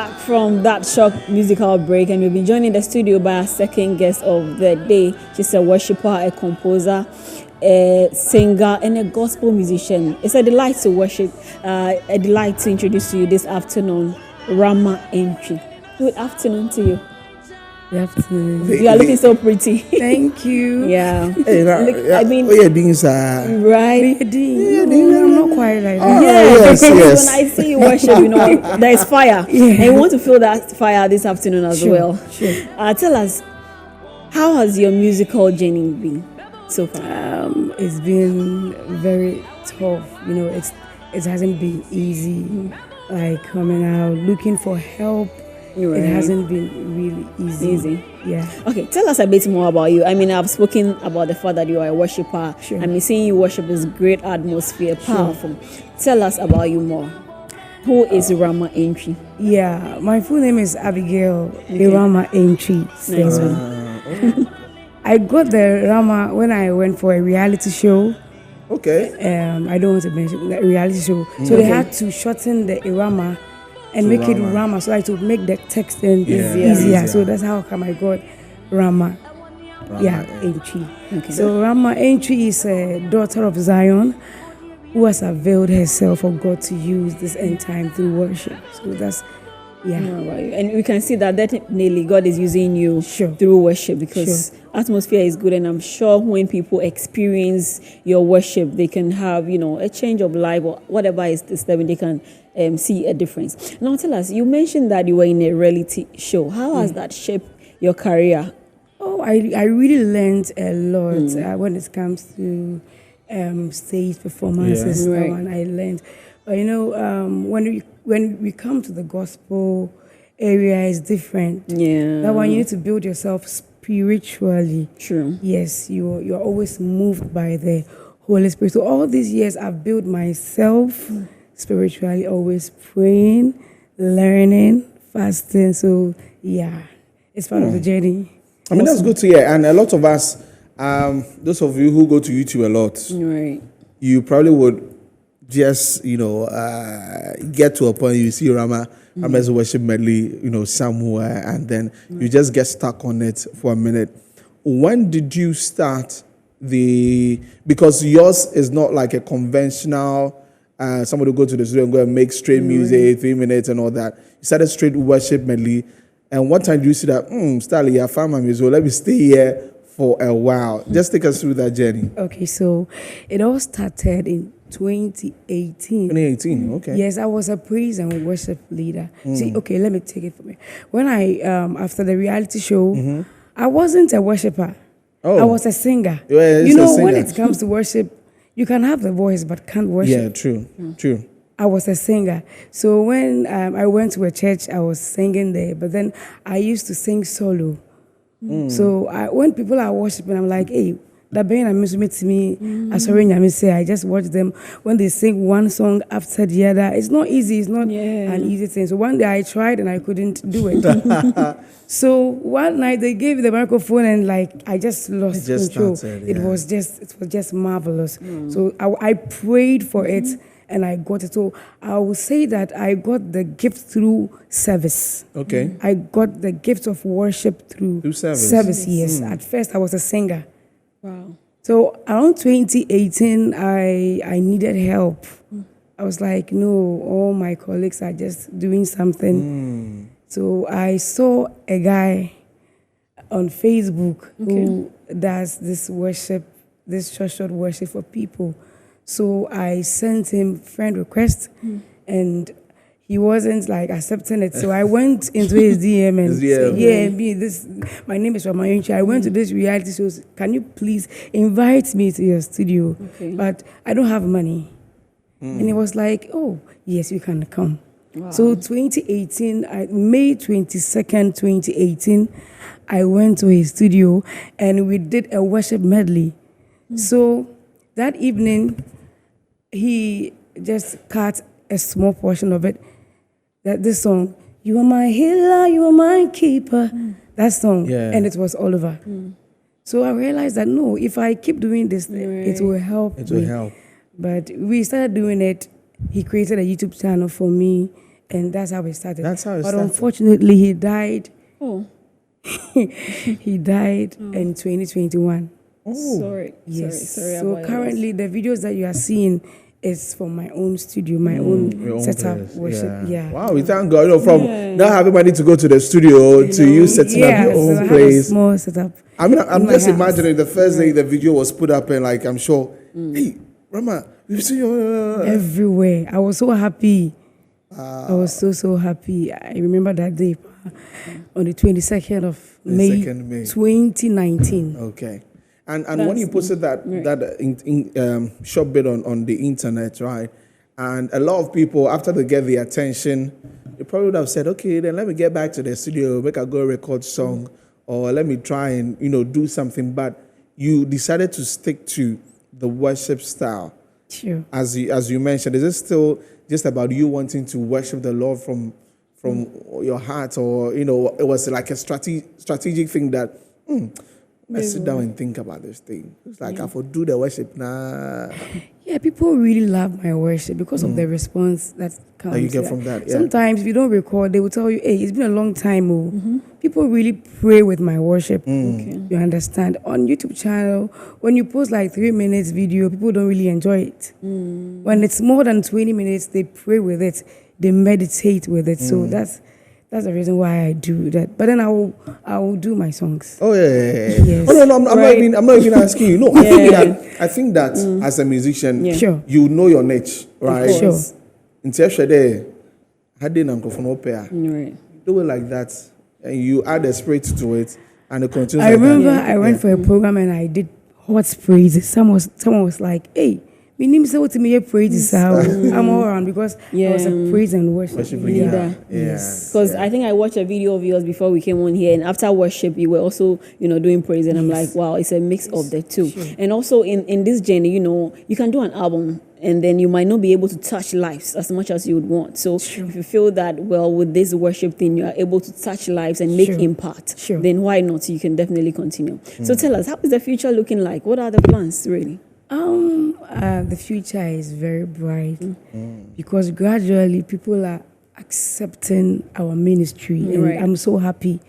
back from that short musical break, and we've been joined in the studio by our second guest of the day. She's a worshiper, a composer, a singer, and a gospel musician. It's a delight to worship, a delight to introduce to you this afternoon, RAMA ANTWI. Good afternoon to you. Good afternoon. You are looking so pretty. Thank you. Yeah. I mean, right. I'm not quite like that. Yes. Yes. When I see you worship, there's fire. Yeah. And you want to feel that fire this afternoon as well. Sure. Tell us, how has your musical journey been so far? It's been very tough. It hasn't been easy. Like coming out, looking for help. Right. It hasn't been really easy. Yeah. Okay, tell us a bit more about you. I mean, I've spoken about the fact that you are a worshiper. Sure. I mean, seeing you worship is great atmosphere, powerful. Tell us about you more. Who is RAMA ANTWI? Yeah, my full name is Abigail RAMA ANTWI. Nice. I got the RAMA when I went for a reality show. Okay. I don't want to mention the reality show. So they had to shorten the RAMA and make it RAMA, so I to make the text easier. So that's how come I got RAMA ANTWI. Okay. So RAMA ANTWI is a daughter of Zion who has availed herself for God to use this end time through worship. So that's And we can see that definitely God is using you Sure. through worship, because atmosphere is good, and I'm sure when people experience your worship, they can have, a change of life or whatever is disturbing, they can see a difference. Now tell us, you mentioned that you were in a reality show. How has that shaped your career? Oh, I really learned a lot when it comes to stage performances. Right. And I learned, when we come to the gospel area, is different. Yeah. That one you need to build yourself spiritually. True. Yes, you're always moved by the Holy Spirit. So all these years I've built myself spiritually, always praying, learning, fasting. So it's part of the journey. I mean, that's good to hear. And a lot of us, those of you who go to YouTube a lot, Right. you probably would just, get to a point you see Rama's worship medley, somewhere, and then you just get stuck on it for a minute. When did you start because yours is not like a conventional, somebody will go to the studio and go and make straight music, 3 minutes and all that. You started straight worship medley. And what time do you see that, Starly, I found my music, let me stay here for a while. Just take us through that journey. Okay, so it all started in 2018. 2018, okay. Yes, I was a praise and worship leader. See, okay, let me take it from here. When I, after the reality show, I wasn't a worshiper. Oh. I was a singer. Yeah, you know, a singer. when it comes to worship, you can have the voice but can't worship. Yeah, true. I was a singer. So when I went to a church, I was singing there. But then I used to sing solo. So when people are worshiping, I'm like, hey, that band I miss to me, I just watch them when they sing one song after the other. It's not easy. It's not an easy thing. So one day I tried and I couldn't do it. So one night they gave me the microphone and I just lost control. It was just marvelous. So I prayed for it and I got it. So I will say that I got the gift through service. Okay. I got the gift of worship through service. Yes. At first I was a singer. Wow. So around 2018, I needed help. I was like, no, all my colleagues are just doing something. So I saw a guy on Facebook who does this worship, this short worship for people. So I sent him friend request and he wasn't accepting it. So I went into his DM and said, my name is RAMA ANTWI. I went to this reality show. Can you please invite me to your studio? Okay. But I don't have money. And he was like, oh, yes, you can come. Wow. So 2018, May 22nd, 2018, I went to his studio and we did a worship medley. So that evening, he just cut a small portion of it. This song, you are my healer, you are my keeper. That song, and it was all over. So I realized that no, if I keep doing this, it will help. It will help. But we started doing it. He created a YouTube channel for me, and that's how it started. That's how it but started. unfortunately, he died. Oh, He died in 2021. Oh. sorry. Yes. Sorry So about currently, the videos that you are seeing is from my own studio, my Your own own setup, place. worship. Yeah. Wow, we thank God. From not having money to go to the studio to you setting up your So I own have a place. small setup. I mean, I'm in my just house. imagining the first day the video was put up, and like I'm sure, hey, Rama, we've seen your. Everywhere. I was so happy. I was so happy. I remember that day on the 22nd of May, 22nd May. 2019. Okay. And when you posted that short bit on the internet, right? And a lot of people, after they get the attention, they probably would have said, okay, then let me get back to the studio, make a go record song, or let me try and do something. But you decided to stick to the worship style. Sure. As you mentioned, is it still just about you wanting to worship the Lord from your heart, or it was like a strategic thing that let's sit down and think about this thing. It's like I will do the worship now. Yeah, people really love my worship because of the response that comes. That you get from that. Yeah. Sometimes if you don't record, they will tell you, hey, it's been a long time. People really pray with my worship. Okay. You understand? On YouTube channel, when you post like 3 minutes video, people don't really enjoy it. When it's more than 20 minutes, they pray with it. They meditate with it. So that's the reason why I do that. But then I will do my songs. Oh yeah. Yes. Oh no, I'm not even asking you. No, I think that as a musician, Sure. you know your niche, right? Sure. Until yesterday, had the Right. do it like that, and you add a spirit to it, and it continues. I like remember that. I went for a program and I did hot praises. Someone was like, hey, my name is what me praises. I'm all around because I was a praise and worship leader. Yes. Because I think I watched a video of yours before we came on here, and after worship, you were also, doing praise, and I'm like, wow, it's a mix of the two. Sure. And also in this journey, you can do an album, and then you might not be able to touch lives as much as you would want. So if you feel that, well, with this worship thing, you are able to touch lives and make impact, then why not? You can definitely continue. So tell us, how is the future looking like? What are the plans, really? The future is very bright because gradually people are accepting our ministry, and I'm so happy.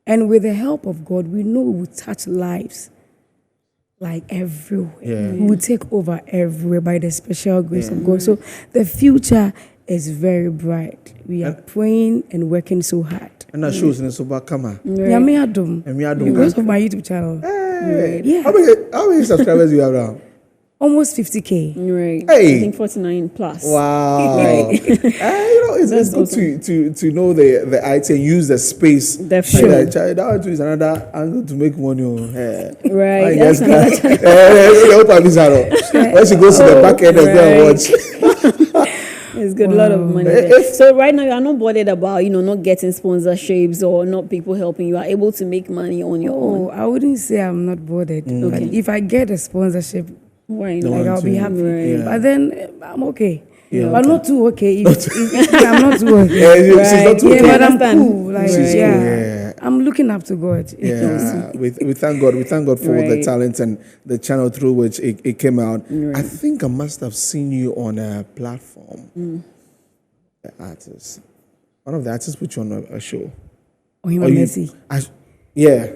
And with the help of God, we know we will touch lives like everywhere. Yeah. We will take over everywhere by the special grace of God. So the future is very bright. We are praying and working so hard. And that shows in the Sobakama. Yami Adum, because of my YouTube channel. Hey. Yeah. How many subscribers do you have now? Almost 50K. Right. Hey. I think 49 plus. Wow. It's good to know the IT and use the space. Definitely. Like that is another angle to make money. Right. That's when she goes to the back end and go and watch. It's good, a lot of money there. So right now you are not bothered about, not getting sponsorships or not people helping. You are able to make money on your own. I wouldn't say I'm not bothered. But if I get a sponsorship, Why No not? I'll be happy. Right. But then I'm okay. Yeah, But not too okay. If I'm not too okay. She's not too Yeah, okay. but I'm Understand. cool. Like, She's cool, yeah. I'm looking up to God. Yeah, we thank God. We thank God for the Right. talent and the channel through which it came out. Right. I think I must have seen you on a platform. The artist, one of the artists put you on a show. Oh, him Or and you- Messi. Yeah.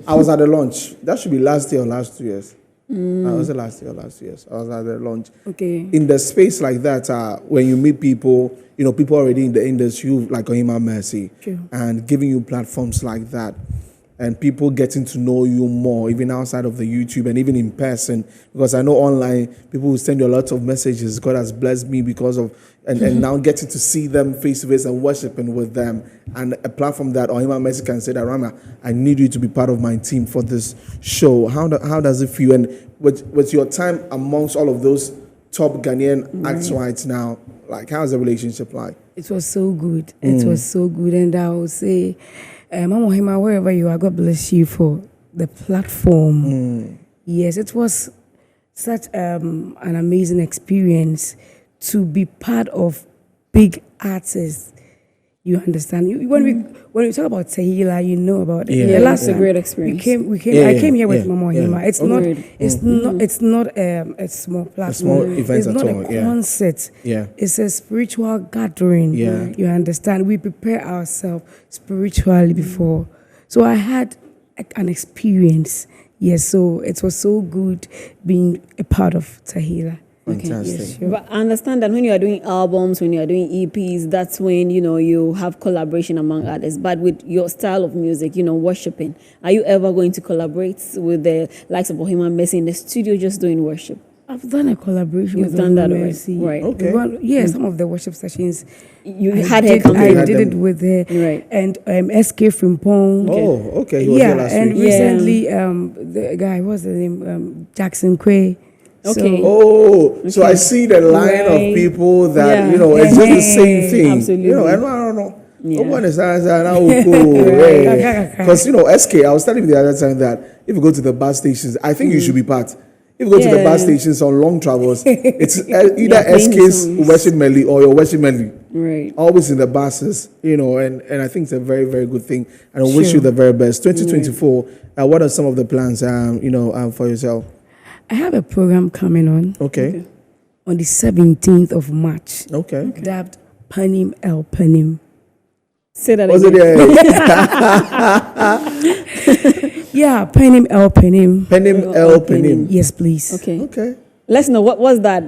I was at the launch. That should be last year or last 2 years. Was it last year or last 2 years? I was at the launch. Okay. In the space like that, when you meet people, people already in the industry, like Ohima Mercy, True. and giving you platforms like that, and people getting to know you more, even outside of the YouTube and even in person, because I know online, people will send you a lot of messages. God has blessed me because of, and now getting to see them face to face and worshiping with them, and a platform that Ohima Mercy can say that, Rama, I need you to be part of my team for this show. How does it feel? And with your time amongst all of those top Ghanaian acts right now, like, how's the relationship like? It was so good. It was so good. And I would say, Mama Hima, wherever you are, God bless you for the platform. Yes, it was such an amazing experience to be part of big artists, You understand? When we talk about Tehillah, you know about it. Yeah. The last it's a time great experience. I came here with Mama Hima. It's Okay. it's not a small platform. small event It's at not all, a yeah. concert. Yeah. It's a spiritual gathering. Yeah. You understand? We prepare ourselves spiritually before. So I had an experience. Yes, so it was so good being a part of Tehillah. Fantastic. Yes, sure. But I understand that when you are doing albums, when you are doing EPs, that's when, you have collaboration among others. But with your style of music, worshiping, are you ever going to collaborate with the likes of Ohima Mercy in the studio just doing worship? I've done a collaboration You've with done that Ohima already, Mercy. right. Okay. Some of the worship sessions. You I had her did, come I in. had did them. it with her. Right. And SK Frimpong. Oh, okay. He was here last and week. recently, the guy, what's the name? Jackson Quay. Okay. Oh, so I see the line Right. of people that, Yeah. it's just the same thing. Absolutely. I don't know. Yeah. No one is because, SK, I was telling you the other time that if you go to the bus stations, I think you should be part. If you go to the bus Yeah. stations on long travels, it's either playing SK's songs. worship medley or your worship medley. Right. Always in the buses, and I think it's a very, very good thing. And I wish you the very best. 2024, what are some of the plans, for yourself? I have a program coming Okay. on the 17th of March, Okay. dubbed Panim El Panim. Say that Was it again. Yeah, Panim El Panim. Penim El Penim? Yes, please. Okay. Okay. Let's know what was that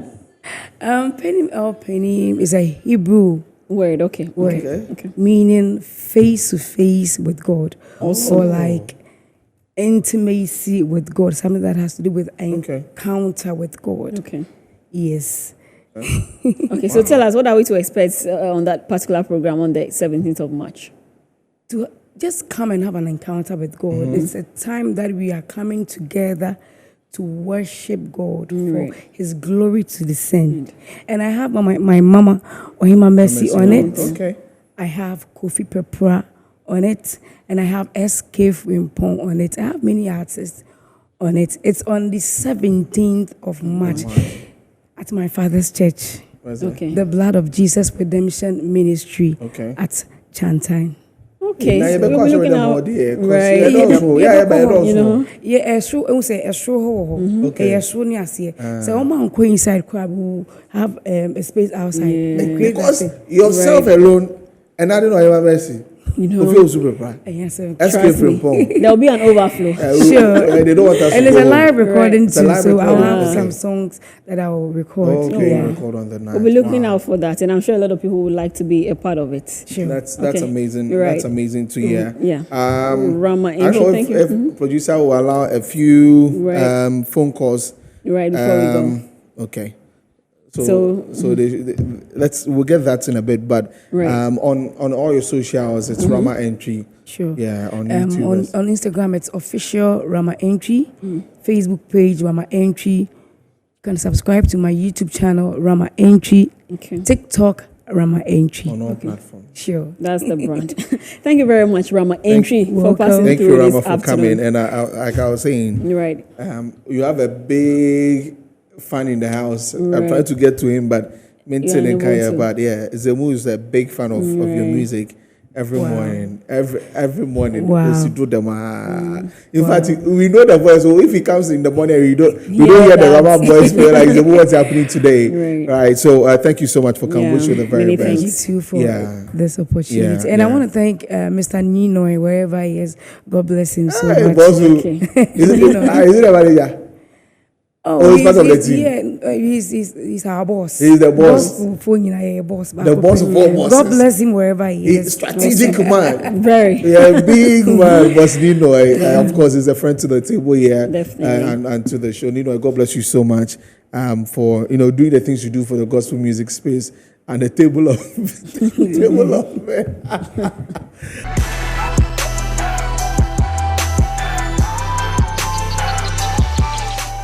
Panim El Panim is a Hebrew word. Okay. word, Okay. meaning face to face with God, or like intimacy with God, something that has to do with an Okay. encounter with God. Okay. Yes. Okay. So tell us, what are we to expect on that particular program on the 17th of March? To just come and have an encounter with God. It's a time that we are coming together to worship God for His glory to descend. And I have my mama Ohima Mercy on it. Okay. I have Kofi Pepra on it, and I have SK Frimpong on it. I have many artists on it. It's on the 17th of March at my father's church, Okay. the Blood of Jesus Redemption Ministry Okay. at Chantine. Okay. Now, So you we'll better be show looking them out. all there, 'cause Right. you don't know. Yeah, but you You know. Yeah, ɛsoro ehu sɛ ɛsoro hɔ wɔ hɔ. Okay. Ɛsoro ne aseɛ. Sɛ wɔn ankɔ inside crowd, we will have a space outside. We create that Because thing. yourself alone, and I don't know Ohima Mercy. You know. You feel super proud. Yes, sir. SK Trust me. Frimpong. There'll be an overflow. Sure. They don't want us And to it's a go. live recording It's a too, live so I'll recording, have okay. some songs that I will record. Okay, Yeah. record on the night. We'll be looking Wow. out for that, and I'm sure a lot of people would like to be a part of it. Sure. That's Okay. amazing. You're right. That's amazing to hear. Yeah. Rama I don't know Entwi, thank you. if producer will allow a few Right. phone calls. Right before we go. Okay. So- So we'll get that in a bit, but Right. on all your socials, it's Rama Entwi. Sure. Yeah, on YouTube. On Instagram, it's official Rama Entwi. Facebook page Rama Entwi. You can subscribe to my YouTube channel Rama Entwi. Okay. TikTok Rama Entwi. on all platforms. Sure. That's the brand. Thank you very much, Rama Entwi, for welcome. passing Thank through you, Rama, this for afternoon. coming. And like I was saying, You're right. you have a big fan in the house. I'm Right. trying to get to him, but maintain You're and unable Kaya. to. But yeah, Zemu is a big fan of your Right. music. Every morning, every morning, Wow. we do them. In fact, we know the voice. So if he comes in the morning, we don't Hear hear the that. Rama voice. We're like, what's happening today? Right. So thank you so much for coming. Yeah. Wish you the very Many best. thanks. Thank you too for Yeah. this opportunity. Yeah, And I yeah. want to thank Mr. Ninoy, wherever he is. God bless him so Hey, much. boss, Okay. is it a manager? Oh, he's part of the team. Yeah, he's our boss. He's the boss. Boss. The boss of all bosses. God bless him wherever he He's is. strategic man. Very. Yeah, big man. Boss Nino, of course, is a friend to the table here, Definitely. and to the show. Nino, God bless you so much for doing the things you do for the gospel music space and the table of men.